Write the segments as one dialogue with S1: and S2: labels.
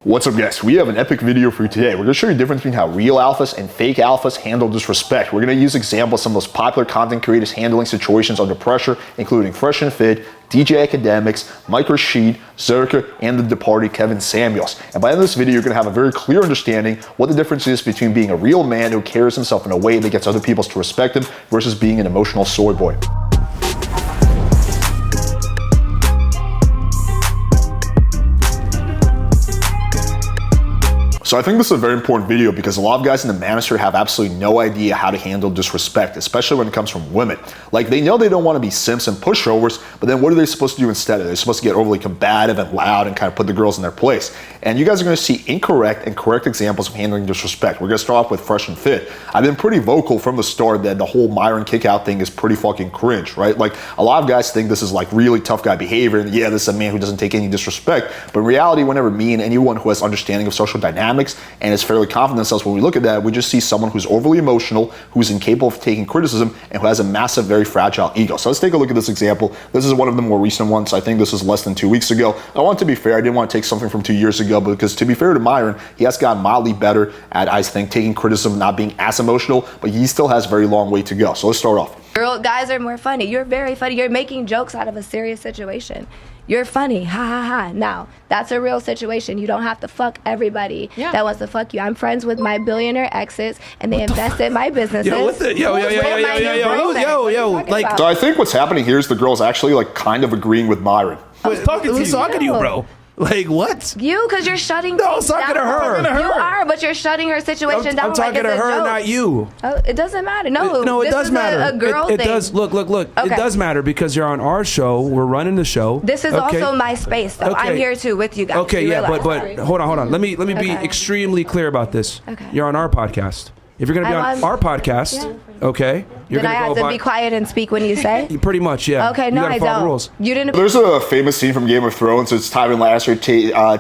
S1: What's up guys, we have an epic video for you today. We're going to show you the difference between how real alphas and fake alphas handle disrespect. We're going to use examples of some of the most popular content creators handling situations under pressure, including Fresh and Fit, DJ Akademiks, Rashid, Zerka, and the departed Kevin Samuels. And by the end of this video, you're going to have a very clear understanding what the difference is between being a real man who carries himself in a way that gets other people to respect him versus being an emotional soy boy. So I think this is a very important video because a lot of guys in the manosphere have absolutely no idea how to handle disrespect, especially when it comes from women. Like, they know they don't want to be simps and pushovers, but then what are they supposed to do instead? They're supposed to get overly combative and loud and kind of put the girls in their place. And you guys are going to see incorrect and correct examples of handling disrespect. We're going to start off with Fresh and Fit. I've been pretty vocal from the start that the whole Myron kick-out thing is pretty fucking cringe, right? Like, a lot of guys think this is like really tough guy behavior, and yeah, this is a man who doesn't take any disrespect. But in reality, whenever me and anyone who has understanding of social dynamics and is fairly confident in themselves, when we look at that, we just see someone who's overly emotional, who's incapable of taking criticism, and who has a massive, very fragile ego. So let's take a look at this example. This is one of the more recent ones. I think this was less than 2 weeks ago. I want to be fair. I didn't want to take something from 2 years ago, because to be fair to Myron, he has gotten mildly better at, I think, taking criticism, not being as emotional, but he still has a very long way to go. So let's start off.
S2: Guys are more funny. You're very funny. You're making jokes out of a serious situation. You're funny, ha ha ha. Now, that's a real situation. You don't have to fuck everybody that wants to fuck you. I'm friends with my billionaire exes, and they invest in my businesses.
S3: Yo, what the, yo. Like,
S1: so I think what's happening here is the girl's actually like kind of agreeing with Myron.
S3: Who's talking to you, bro? Like, what?
S2: You, because you're shutting
S3: No, I was talking to her.
S2: You are, but you're shutting her situation down.
S3: I'm talking to her, not you.
S2: Oh, it doesn't matter. No,
S3: it does matter.
S2: A girl thing.
S3: It does. Look. Okay. It does matter because you're on our show. We're running the show.
S2: This is also my space, though. I'm here too with you guys.
S3: Okay, yeah, but hold on. Let me be extremely clear about this.
S2: Okay.
S3: You're on our podcast. If you're gonna be on our podcast, okay, you're
S2: gonna
S3: go
S2: have to be quiet and speak when you say?
S3: Pretty much, yeah.
S2: Okay, no, I don't.
S3: Rules.
S2: You didn't.
S1: There's a famous scene from Game of Thrones. It's Tywin Lannister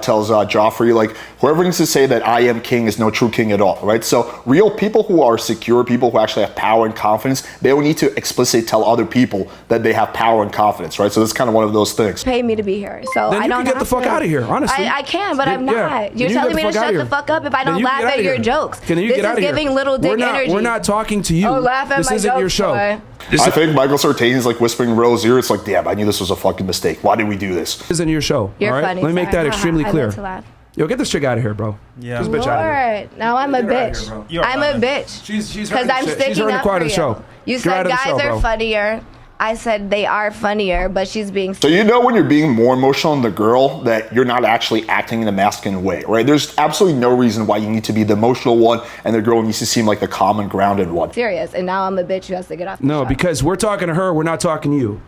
S1: tells Joffrey, like, whoever needs to say that I am king is no true king at all, right? So real people who are secure, people who actually have power and confidence, they don't need to explicitly tell other people that they have power and confidence, right? So that's kind of one of those things.
S2: Pay me to be here, so
S3: then
S2: I don't
S3: can get the fuck out of here, honestly.
S2: I can, but I'm not. You're telling me to shut the fuck up if I don't laugh at your jokes.
S3: This is
S2: giving little dick energy.
S3: We're not talking to you.
S2: Oh, laugh at
S3: this
S2: my
S3: isn't your
S2: jokes,
S3: show.
S2: boy.
S1: I think Michael Sartain is like whispering in Rose's ear. It's like, damn, I knew this was a fucking mistake. Why did we do this?
S3: This isn't your show.
S2: You're
S3: all right?
S2: funny.
S3: Let me make that extremely clear.
S2: I meant to laugh.
S3: Yo, get this chick out of here, bro.
S2: Yeah. Lord, now I'm a bitch. I'm a bitch.
S3: She's
S2: because I'm sticking up for you. You said guys are funnier. I said they are funnier, but she's being...
S1: So you know when you're being more emotional than the girl that you're not actually acting in a masculine way, right? There's absolutely no reason why you need to be the emotional one and the girl needs to seem like the calm and grounded one.
S2: Serious, and now I'm a bitch who has to get off the show.
S3: Because we're talking to her, we're not talking to you.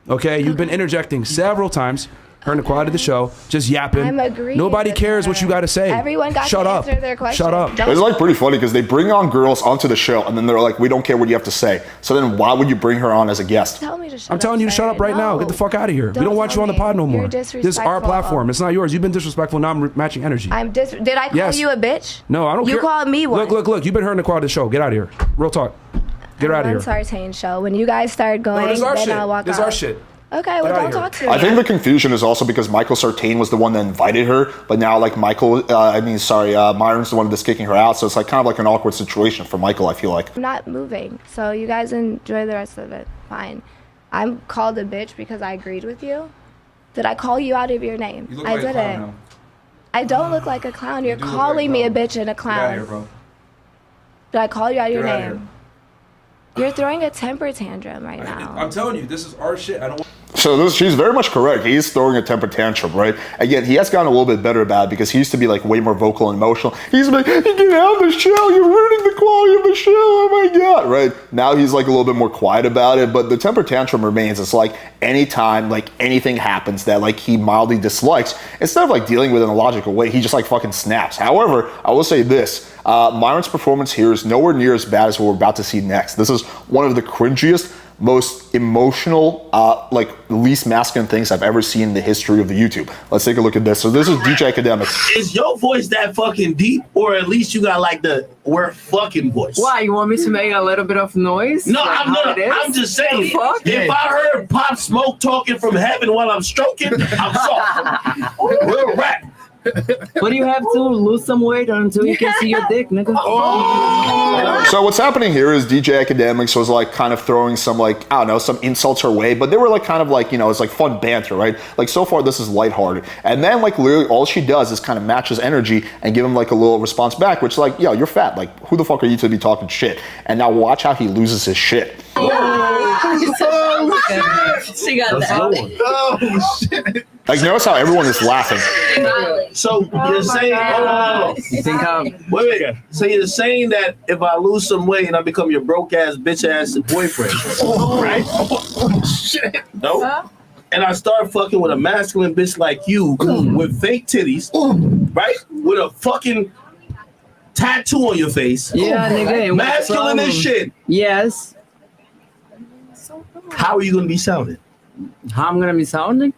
S3: Okay? You've been interjecting several times. Her and the quality of the show, just yapping.
S2: I'm agreeing.
S3: Nobody cares what you got to say.
S2: Everyone got to answer their question.
S3: Shut up.
S1: It's like pretty funny because they bring on girls onto the show and then they're like, we don't care what you have to say. So then why would you bring her on as a guest?
S2: Tell me to shut
S3: I'm telling you to shut up right now. Get the fuck out of here. We don't want you on the pod no more. This is our platform. It's not yours. You've been disrespectful. Now I'm matching energy.
S2: Did I call you a bitch?
S3: No, I don't care.
S2: You called me one.
S3: Look. You've been hurting the quality of the show. Get out of here. Real talk. Get her out of here.
S2: Sartain show. When you guys start going,
S3: this is our
S2: then
S3: shit.
S2: I'll walk
S3: This is
S2: out.
S3: our shit.
S2: Okay, well, don't talk to me.
S1: I think the confusion is also because Michael Sartain was the one that invited her, but now like Myron's the one that's kicking her out, so it's like kind of like an awkward situation for Michael, I feel like.
S2: I'm not moving, so you guys enjoy the rest of it. Fine. I'm called a bitch because I agreed with you. Did I call you out of your name?
S3: You look like a clown now.
S2: I don't look like a clown. You're calling me a bitch and a clown.
S3: Get out of here, bro.
S2: Did I call you out of your
S3: Get out of
S2: name? You're throwing a temper tantrum right now.
S3: I'm telling you, this is our shit. I don't want...
S1: So she's very much correct. He's throwing a temper tantrum, right? Again, he has gotten a little bit better about it because he used to be like way more vocal and emotional. He's like, you get out of the show, you're ruining the quality of the show, oh my God, right? Now he's like a little bit more quiet about it, but the temper tantrum remains. It's like anytime like anything happens that like he mildly dislikes, instead of like dealing with it in a logical way, he just like fucking snaps. However, I will say this, Myron's performance here is nowhere near as bad as what we're about to see next. This is one of the cringiest, most emotional, like least masculine things I've ever seen in the history of the YouTube. Let's take a look at this. So this is DJ Akademiks.
S4: Is your voice that fucking deep, or at least you got like the we're fucking voice?
S5: Why, you want me to make a little bit of noise?
S4: No,
S5: like
S4: I'm just saying. If I heard Pop Smoke talking from heaven while I'm stroking, I'm soft. Real rap.
S5: But you have to lose some weight until you can see your dick, nigga.
S1: So what's happening here is DJ Akademiks was like kind of throwing some like, I don't know, some insults her way, but they were like kind of like, you know, it's like fun banter, right? Like so far this is lighthearted. And then like literally all she does is kind of match his energy and give him like a little response back, which is like, yo, you're fat. Like who the fuck are you to be talking shit? And now watch how he loses his shit.
S6: She got that.
S4: Oh shit.
S1: Like notice how everyone is laughing.
S4: So you're saying,
S5: You think
S4: wait. So you're saying that if I lose some weight and I become your broke ass bitch ass boyfriend, right? Shit. No. And I start fucking with a masculine bitch like you with fake titties, right? With a fucking tattoo on your face.
S5: Yeah, nigga.
S4: Masculine as shit.
S5: Yes.
S4: How are you gonna be sounding?
S5: How I'm gonna be sounding?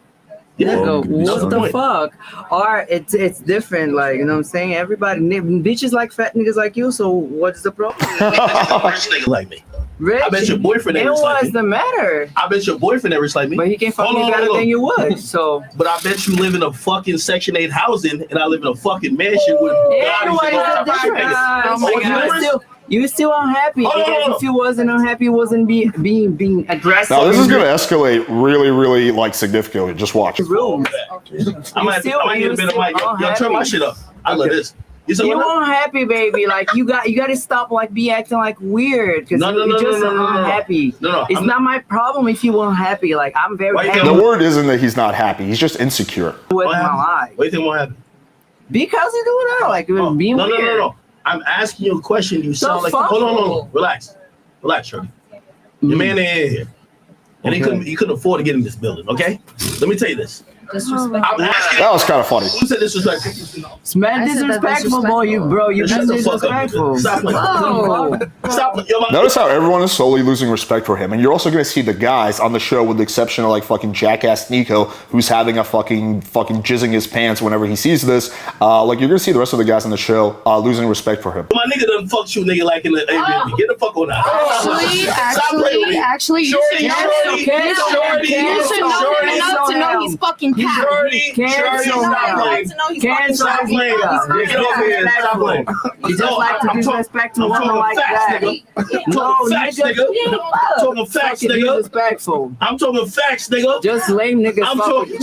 S4: Yeah.
S5: Nigga,
S4: That's
S5: what the
S4: point.
S5: fuck? Or it's different, like, you know what I'm saying? Everybody, bitches like fat niggas like you, so what's the problem?
S4: Nigga like me.
S5: Rich,
S4: I bet your boyfriend
S5: it
S4: never like
S5: was
S4: me.
S5: the matter.
S4: I bet your boyfriend never like me.
S5: But he can fuck
S4: Hold
S5: me
S4: on,
S5: better
S4: hold on.
S5: than you would, so.
S4: But I bet you live in a fucking Section 8 housing and I live in a fucking mansion with
S5: And what is the difference? You still unhappy. If you wasn't unhappy, you wasn't being aggressive.
S1: Now this is gonna escalate really, really like significantly. Just watch.
S5: Rules.
S4: I might get a bit of my yo, turn my shit up. I love this. You
S5: You unhappy, baby. Like you got to stop like be acting like weird because you're just unhappy.
S4: No,
S5: it's not my problem if you unhappy. Like I'm very happy
S1: The word isn't that he's not happy. He's just insecure.
S5: with my life.
S4: What do you think will happen?
S5: Because you do that, like being weird.
S4: No. I'm asking you a question. You sound like
S5: fuck?
S4: hold on. Relax, shorty. Your man ain't here, and he couldn't afford to get in this building. Okay, let me tell you this.
S6: Disrespectful.
S4: I'm asking.
S1: That was kind of funny.
S4: Who said disrespectful?
S5: It's mad disrespectful, boy. You been
S4: Shut the fuck up,
S5: disrespectful.
S4: nigga. Stop playing. Stop. Yo,
S1: Notice how everyone is slowly losing respect for him, and you're also going to see the guys on the show, with the exception of like fucking jackass Nico, who's having a fucking jizzing his pants whenever he sees this. Like you're going to see the rest of the guys on the show losing respect for him.
S4: My nigga done fucked you, nigga, like in the Airbnb. Get the fuck on out.
S6: Actually, you should know him enough to know he's fucking cat.
S4: Stop playing. Get over here. Stop playing.
S5: You just like to disrespect a woman like that.
S4: No, facts, nigga. I'm talking facts, nigga.
S5: Disrespectful.
S4: I'm talking facts, nigga.
S5: Just lame niggas.
S4: I'm talking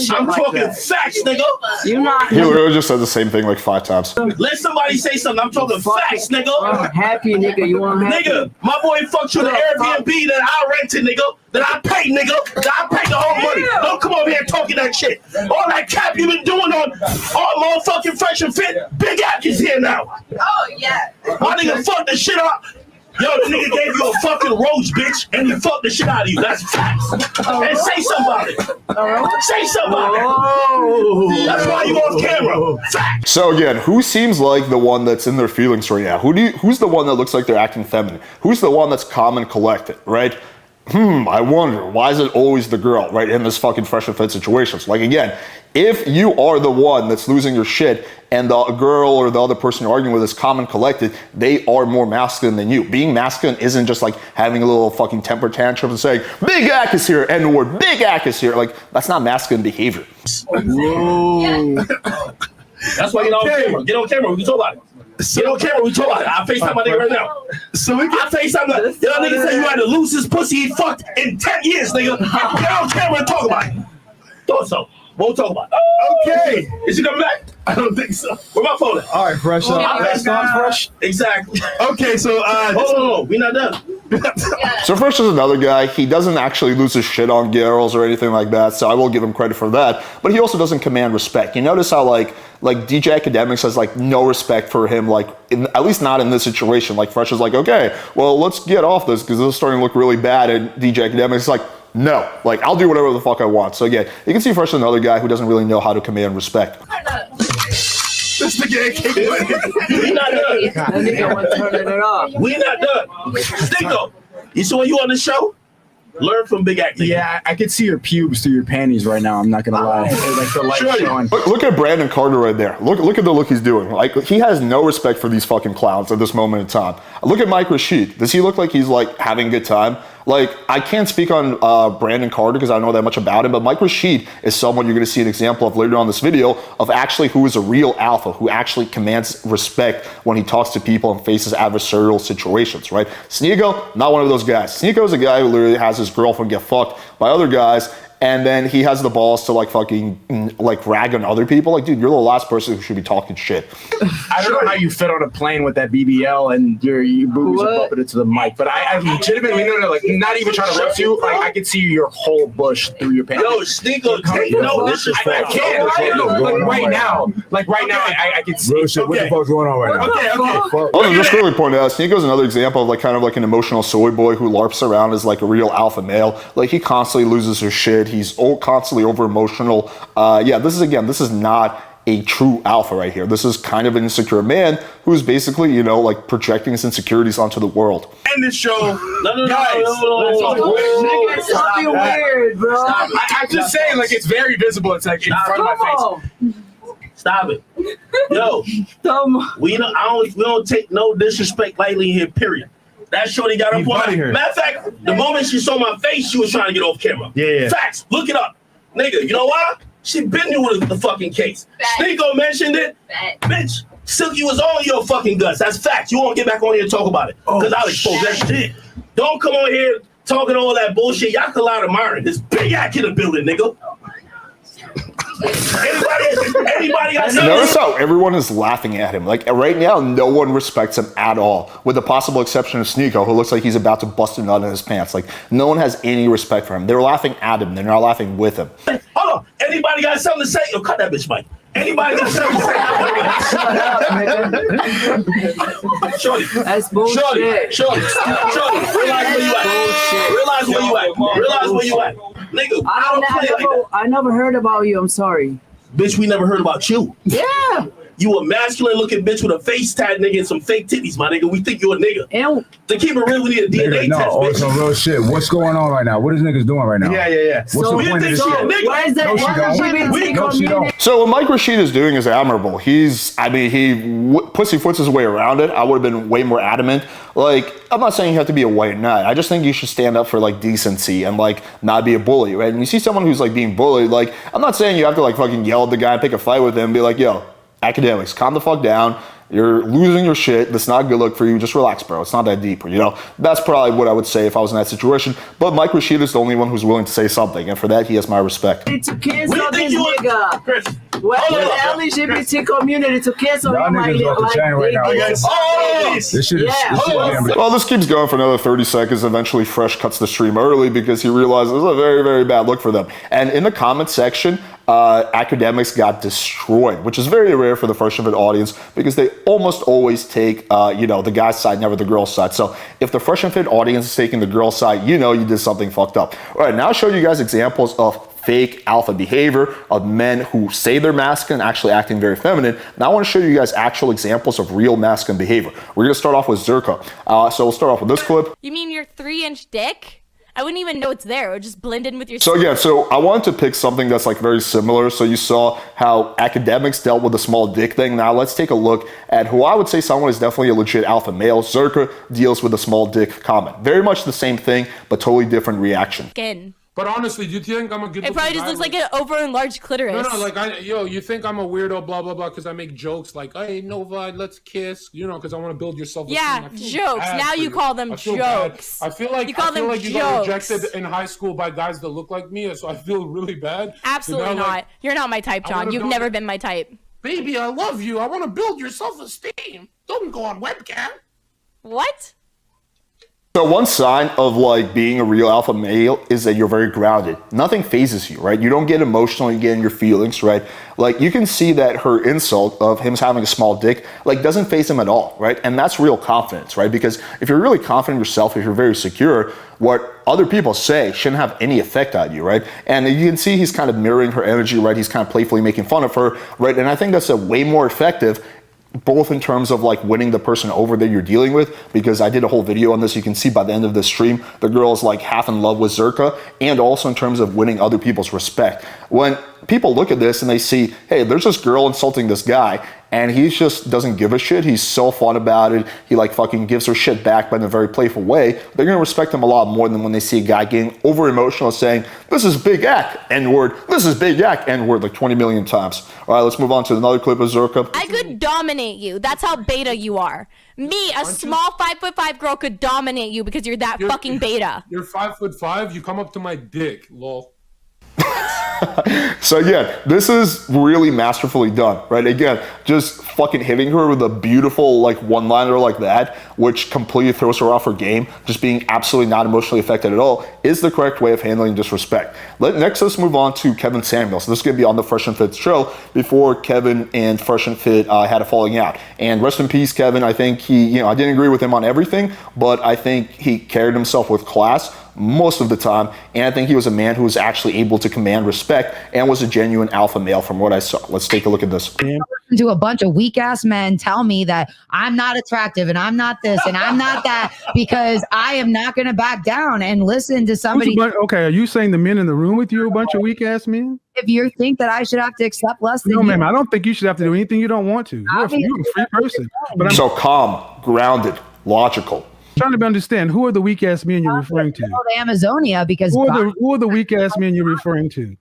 S4: facts, nigga.
S5: You're not.
S1: He literally just said the same thing like 5 times.
S4: Let somebody say something. I'm talking facts, nigga.
S5: Happy nigga, you want happy?
S4: Nigga, my boy fucked you in the Airbnb that I rented, nigga. That I paid, nigga. That I paid the whole money. Don't come over here talking that shit. All that cap you been doing on all motherfucking Fresh and Fit. Big Ack is here now.
S6: Oh yeah.
S4: My nigga fucked the shit up. Yo, the nigga gave you a fucking rose, bitch, and he fucked the shit out of you. That's facts. And say somebody. Say somebody. That's why you on camera. Facts.
S1: So again, who seems like the one that's in their feelings right now? Who's the one that looks like they're acting feminine? Who's the one that's calm and collected, right? I wonder, why is it always the girl, right, in this fucking Fresh and Fit situations? Like, again, if you are the one that's losing your shit and the girl or the other person you're arguing with is calm and collected, they are more masculine than you. Being masculine isn't just like having a little fucking temper tantrum and saying, Big Ack is here, N-word, Big Ack is here. Like, that's not masculine behavior.
S4: That's why get on camera. Get on camera. We can talk about it. Get on camera. We talk about it. I FaceTime my nigga right now. So we can FaceTime that. Yo, nigga say you had to lose his pussy he fucked in 10 years, nigga. Get on camera and talk about it. Thought so. We'll talk about it. Okay. Is he coming back? I don't think so. Where my phone at?
S7: All right, Fresh. Fresh.
S4: Exactly.
S7: Okay, so
S4: hold on. We not done.
S1: So Fresh is another guy. He doesn't actually lose his shit on girls or anything like that, so I will give him credit for that. But he also doesn't command respect. You notice how like DJ Akademiks has like no respect for him, like at least not in this situation. Like Fresh is like, okay, well let's get off this because this is starting to look really bad, and DJ Akademiks is like, no, like I'll do whatever the fuck I want. So again, you can see Fresh is another guy who doesn't really know how to command respect.
S7: this nigga ain't keep
S4: We not done.
S5: That nigga want to turn it off.
S4: We not done. Stick though. You see when you on the show? Learn from Big Ack.
S7: Yeah, I could see your pubes through your panties right now. I'm not gonna lie. Like the light showing.
S1: Look at Brandon Carter right there. Look at the look he's doing. Like he has no respect for these fucking clowns at this moment in time. Look at Mike Rashid. Does he look like he's like having a good time? Like, I can't speak on Brandon Carter because I don't know that much about him, but Mike Rashid is someone you're going to see an example of later on this video of actually who is a real alpha, who actually commands respect when he talks to people and faces adversarial situations, right? Sneeko, not one of those guys. Sneeko is a guy who literally has his girlfriend get fucked by other guys, and then he has the balls to like fucking like rag on other people. Like, dude, you're the last person who should be talking shit.
S7: I don't know how you fit on a plane with that BBL and your boobies are bumping into the mic, but I legitimately no, like not even trying to roast you. Like I can see your whole bush through your pants.
S4: Yo, Sneeko, take no disrespect.
S7: I can't. Like right now, I can see.
S8: Rashid, what the fuck's going on right now?
S4: Okay.
S1: Also, just really point out, Sneeko's another example of like kind of like an emotional soy boy who LARPs around as like a real alpha male. Like he constantly loses his shit. He's constantly over emotional. Yeah, this is not a true alpha right here. This is kind of an insecure man who's basically, you know, like projecting his insecurities onto the world.
S4: End this show. No.
S5: Stop being weird, bro.
S7: I'm just saying, like it's very visible. It's like in front of my face.
S4: Stop it. Yo, we don't take no disrespect lightly here, period. That shorty got her point. Matter of fact, the moment she saw my face, she was trying to get off camera.
S8: Yeah.
S4: Facts. Look it up. Nigga, you know why? She been new with the fucking case. Sneeko mentioned it. Bitch, Silky was on your fucking guts. That's facts. You won't get back on here and talk about it. Because I'll expose that shit. Don't come on here talking all that bullshit. Y'all can lie to Myron. This big act in the building, nigga. Anybody got something?
S1: Notice how everyone is laughing at him. Like right now, no one respects him at all, with the possible exception of Sneeko, who looks like he's about to bust a nut in his pants. Like no one has any respect for him. They're laughing at him. They're not laughing with him.
S4: Hold on. Anybody got something to say? Yo, cut that bitch, Mike. Anybody got something to say? Shorty.
S5: That's bullshit.
S4: Shorty. Realize where you at. Realize where you at. Nigga, I don't play like that.
S5: I never heard about you. I'm sorry.
S4: Bitch, we never heard about you.
S5: Yeah.
S4: You a masculine looking bitch with a face tat, nigga, and some fake titties, my nigga. We think you a nigga.
S5: And
S4: to keep it real, we need a DNA test, bitch.
S8: Some real shit. What's going on right now? What is niggas doing right now?
S7: Yeah.
S8: What's the point of this shit?
S5: Why is that?
S8: No, she don't.
S1: So what Mike Rashid is doing is admirable. He pussyfoots his way around it. I would have been way more adamant. Like, I'm not saying you have to be a white knight. I just think you should stand up for like decency and like not be a bully, right? And you see someone who's like being bullied, like I'm not saying you have to like fucking yell at the guy and pick a fight with him and be like, yo, Akademiks, calm the fuck down. You're losing your shit. That's not a good look for you. Just relax, bro. It's not that deep, you know? That's probably what I would say if I was in that situation. But Mike Rashid is the only one who's willing to say something, and for that, he has my respect.
S5: To cancel this nigga.
S4: Chris.
S5: Well, the LGBT community to cancel him like
S8: right now. This shit is
S1: Well, this keeps going for another 30 seconds. Eventually, Fresh cuts the stream early because he realizes it's a very, very bad look for them. And in the comment section, Akademiks got destroyed, which is very rare for the Fresh Fit audience because they almost always take, the guy's side, never the girl's side. So if the Fresh and Fit audience is taking the girl's side, you know you did something fucked up. All right, now I'll show you guys examples of fake alpha behavior of men who say they're masculine, actually acting very feminine. Now I want to show you guys actual examples of real masculine behavior. We're going to start off with Zerka. So we'll start off with this clip.
S9: You mean your 3-inch dick? I wouldn't even know it's there. It would just blend in with your...
S1: So I wanted to pick something that's like very similar. So you saw how Akademiks dealt with the small dick thing. Now let's take a look at who I would say someone is definitely a legit alpha male. Zerka deals with the small dick comment. Very much the same thing, but totally different reaction.
S9: Skin.
S10: But honestly, do you think I'm a good?
S9: It probably just looks like an over-enlarged clitoris.
S10: No, like you think I'm a weirdo, blah blah blah, because I make jokes like, "Hey, Nova, let's kiss," because I want to build your self-esteem.
S9: Yeah, jokes. Now you call them jokes.
S10: I feel like you got rejected in high school by guys that look like me, so I feel really bad.
S9: Absolutely
S10: so now,
S9: not. You're not my type, John. You've never been my type.
S10: Baby, I love you. I want to build your self-esteem. Don't go on webcam.
S9: What?
S1: So one sign of like being a real alpha male is that you're very grounded. Nothing phases you, right? You don't get emotional, you get in your feelings, right? Like you can see that her insult of him having a small dick, like doesn't faze him at all, right? And that's real confidence, right? Because if you're really confident in yourself, if you're very secure, what other people say shouldn't have any effect on you, right? And you can see he's kind of mirroring her energy, right? He's kind of playfully making fun of her, right? And I think that's a way more effective, both in terms of like winning the person over that you're dealing with, because I did a whole video on this. You can see by the end of the stream, the girl is like half in love with Zerka, and also in terms of winning other people's respect. When people look at this and they see, hey, there's this girl insulting this guy, and he just doesn't give a shit. He's so fun about it. He like fucking gives her shit back, but in a very playful way. They're gonna respect him a lot more than when they see a guy getting over emotional saying, this is big act, N-word, this is big act, N-word, like 20 million times. All right, let's move on to another clip of Zerka.
S9: I could dominate you. That's how beta you are. Me, a small 5'5" girl, could dominate you because you're that fucking beta.
S10: You're 5'5", you come up to my dick, lol.
S1: So yeah, this is really masterfully done, right? Again, just fucking hitting her with a beautiful like one-liner like that, which completely throws her off her game, just being absolutely not emotionally affected at all, is the correct way of handling disrespect. Next, let's move on to Kevin Samuels. This is going to be on the Fresh and Fit show before Kevin and Fresh and Fit had a falling out. And rest in peace, Kevin. I think he, I didn't agree with him on everything, but I think he carried himself with class most of the time, and I think he was a man who was actually able to command respect and was a genuine alpha male from what I saw. Let's take a look at this.
S11: To a bunch of weak ass men tell me that I'm not attractive and I'm not this and I'm not that because I am not going to back down and listen to somebody.
S12: Okay, are you saying the men in the room with you are a bunch of weak ass men?
S11: If you think that I should have to accept less than
S12: no,
S11: you.
S12: ma'am, I don't think you should have to do anything you don't want to. You're a free person. But
S1: So calm, grounded, logical.
S12: Trying to understand, who are the weak ass men you're referring to?
S11: The Amazonia, because
S12: who are the weak ass men you're referring to?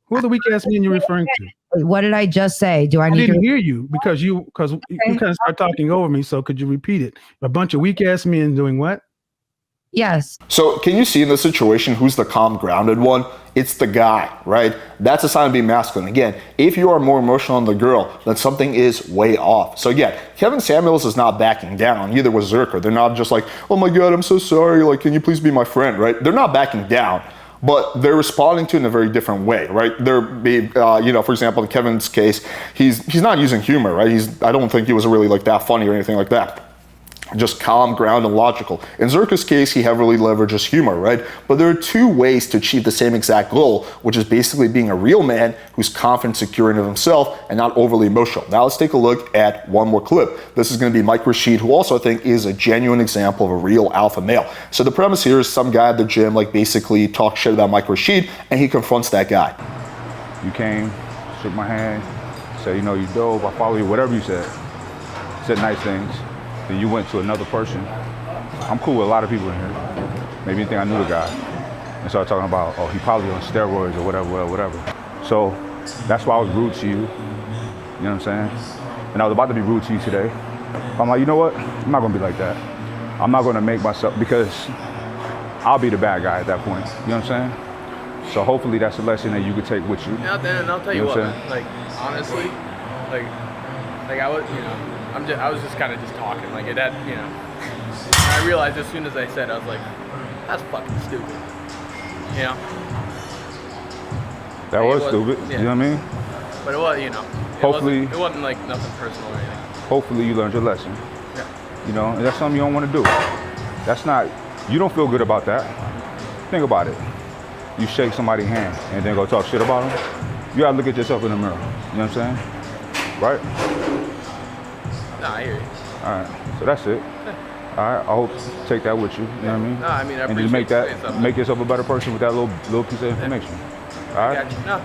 S12: Who are the weak ass men you're referring to?
S11: What did I just say? Do I need
S12: didn't
S11: to
S12: hear you because you kind of started talking over me. So could you repeat it? A bunch of weak ass men doing what?
S11: Yes.
S1: So can you see in this situation who's the calm, grounded one? It's the guy, right? That's a sign of being masculine. Again, if you are more emotional than the girl, then something is way off. So again, Kevin Samuels is not backing down. Neither was Zerka. They're not just like, oh my God, I'm so sorry. Like, can you please be my friend, right? They're not backing down, but they're responding to it in a very different way, right? They're, for example, in Kevin's case, he's not using humor, right? I don't think he was really like that funny or anything like that. Just calm, grounded, and logical. In Zerka's case, he heavily leverages humor, right? But there are two ways to achieve the same exact goal, which is basically being a real man who's confident, secure in himself, and not overly emotional. Now let's take a look at one more clip. This is going to be Mike Rashid, who also I think is a genuine example of a real alpha male. So the premise here is some guy at the gym like basically talks shit about Mike Rashid, and he confronts that guy.
S8: You came, shook my hand, said, you dope, I follow you, whatever you said. Said nice things. Then you went to another person. I'm cool with a lot of people in here. Maybe you think I knew the guy. And started talking about, oh, he probably on steroids or whatever. So that's why I was rude to you. You know what I'm saying? And I was about to be rude to you today. I'm like, you know what? I'm not gonna be like that. I'm not gonna make myself, because I'll be the bad guy at that point. You know what I'm saying? So hopefully that's a lesson that you could take with you.
S13: And I'll tell you what, man, like honestly, like I was, I was just kind of just talking like that, I realized as soon as I said, I was like, that's fucking stupid,
S8: That was stupid,
S13: yeah.
S8: You know what I mean?
S13: But it was,
S8: hopefully,
S13: it wasn't like nothing personal or anything.
S8: Hopefully you learned your lesson.
S13: Yeah.
S8: And that's something you don't want to do. That's not, you don't feel good about that. Think about it. You shake somebody's hand and then go talk shit about them. You gotta look at yourself in the mirror. You know what I'm saying? Right?
S13: No, I hear you.
S8: All right, so that's it. All right, I hope you take that with you. You know what I mean?
S13: No, I mean, I
S8: and just make yourself a better person with that little piece of information. All right.
S13: I got you. No.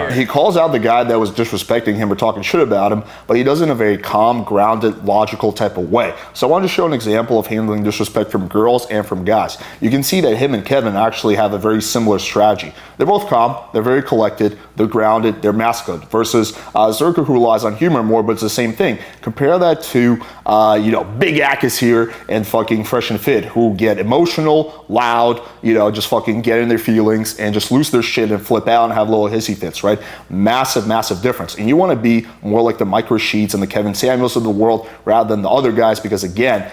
S1: He calls out the guy that was disrespecting him or talking shit about him, but he does it in a very calm, grounded, logical type of way. So I wanted to show an example of handling disrespect from girls and from guys. You can see that him and Kevin actually have a very similar strategy. They're both calm, they're very collected, they're grounded, they're masculine, versus Zerka, who relies on humor more, but it's the same thing. Compare that to, Big Akis here and fucking Fresh and Fit, who get emotional, loud, just fucking get in their feelings and just lose their shit and flip out and have little hissy fits, right? Massive, massive difference. And you want to be more like the Mike Rashids and the Kevin Samuels of the world rather than the other guys, because again,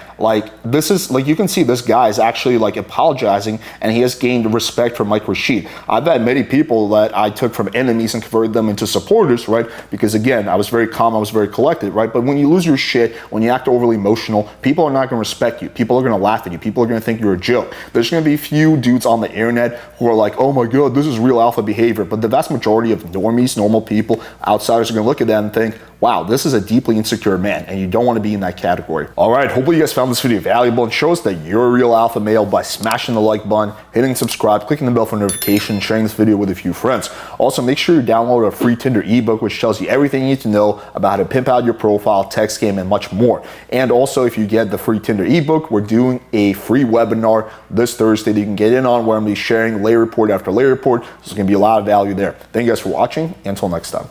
S1: this is you can see this guy is actually apologizing, and he has gained respect from Mike Rashid. I've had many people that I took from enemies and converted them into supporters, right? Because again, I was very calm, I was very collected, right? But when you lose your shit, when you act overly emotional, people are not going to respect you. People are going to laugh at you. People are going to think you're a joke. There's going to be a few dudes on the internet who are like, oh my God, this is real alpha behavior. But the vast majority of normies, normal people, outsiders are going to look at that and think, wow, this is a deeply insecure man, and you don't want to be in that category. All right, hopefully you guys found this video valuable and shows that you're a real alpha male by smashing the like button, hitting subscribe, clicking the bell for notifications, sharing this video with a few friends. Also, make sure you download a free Tinder ebook, which tells you everything you need to know about how to pimp out your profile, text game, and much more. And also, if you get the free Tinder ebook, we're doing a free webinar this Thursday that you can get in on, where I'm going to be sharing layer report after layer report. So there's going to be a lot of value there. Thank you guys for watching. Until next time.